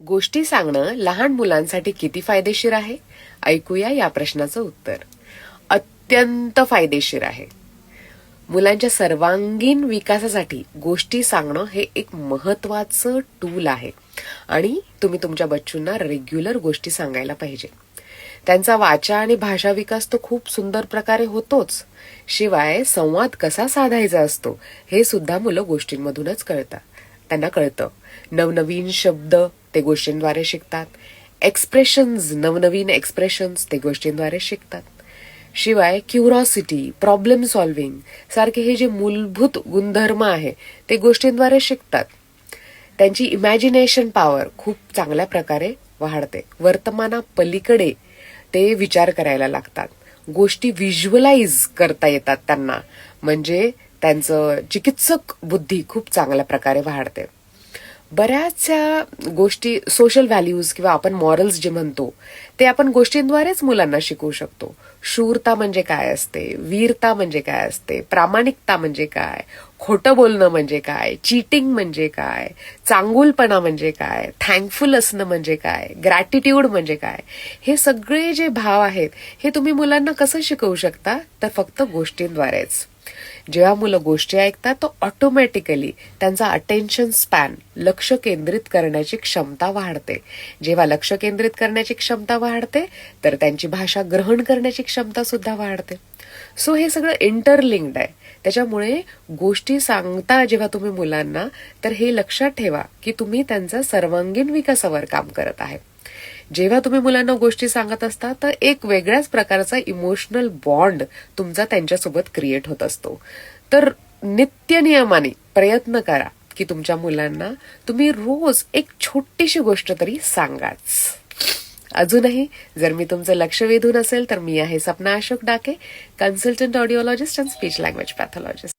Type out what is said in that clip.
गोष्टी सांगणं लहान मुलांसाठी किती फायदेशीर आहे? ऐकूया या प्रश्नाचं उत्तर. अत्यंत फायदेशीर आहे. मुलांच्या सर्वांगीण विकासासाठी गोष्टी सांगणं हे एक महत्वाचं टूल आहे आणि तुम्ही तुमच्या बच्चूंना रेग्युलर गोष्टी सांगायला पाहिजे. त्यांचा वाचा आणि भाषा विकास तर खूप सुंदर प्रकारे होतोच, शिवाय संवाद कसा साधायचा असतो हे सुद्धा मुलं गोष्टींमधूनच त्यांना कळतं. नवनवीन शब्द ते गोष्टींद्वारे शिकतात. नवनवीन एक्सप्रेशन्स ते गोष्टींद्वारे शिकतात. शिवाय क्युरॉसिटी, प्रॉब्लेम सॉल्व्हिंग सारखे हे जे मूलभूत गुणधर्म आहे ते गोष्टींद्वारे शिकतात. त्यांची इमॅजिनेशन पॉवर खूप चांगल्या प्रकारे वाढते. वर्तमानापलीकडे ते विचार करायला लागतात. गोष्टी व्हिज्युअलाइज करता येतात त्यांना, म्हणजे त्यांचं चिकित्सक बुद्धी खूप चांगल्या प्रकारे वाढते. बऱ्याचशा गोष्टी, सोशल व्हॅल्यूज किंवा आपण मॉरल्स जे म्हणतो ते आपण गोष्टींद्वारेच मुलांना शिकवू शकतो. शूरता म्हणजे काय असते, वीरता म्हणजे काय असते, प्रामाणिकता म्हणजे काय, खोटं बोलणं म्हणजे काय, चीटिंग म्हणजे काय, चांगुलपणा म्हणजे काय, थँकफुल असणं म्हणजे काय, ग्रॅटिट्यूड म्हणजे काय, हे सगळे जे भाव आहेत हे तुम्ही मुलांना कसं शिकवू शकता? तर फक्त गोष्टींद्वारेच. जेव्हा मुलं गोष्टी ऐकतात तर ऑटोमॅटिकली त्यांचा अटेन्शन स्पॅन, लक्ष केंद्रित करण्याची क्षमता वाढते. जेव्हा लक्ष केंद्रित करण्याची क्षमता वाढते तर त्यांची भाषा ग्रहण करण्याची क्षमता सुद्धा वाढते. सो हे सगळं इंटरलिंक्ड आहे. त्याच्यामुळे गोष्टी सांगता जेव्हा तुम्ही मुलांना, तर हे लक्षात ठेवा की तुम्ही त्यांचा सर्वांगीण विकासावर काम करत आहे. जेव्हा तुम्ही मुलांना गोष्टी सांगत असता तर एक वेगळ्याच प्रकारचा इमोशनल बॉन्ड तुमचा त्यांच्यासोबत क्रिएट होत असतो. तर नित्यनियमाने प्रयत्न करा की तुमच्या मुलांना तुम्ही रोज एक छोटीशी गोष्ट तरी सांगाच. अजूनही जर मी तुमचं लक्ष वेधून असेल तर मी आहे Sapna Ashok Dake, consultant audiologist and speech language pathologist.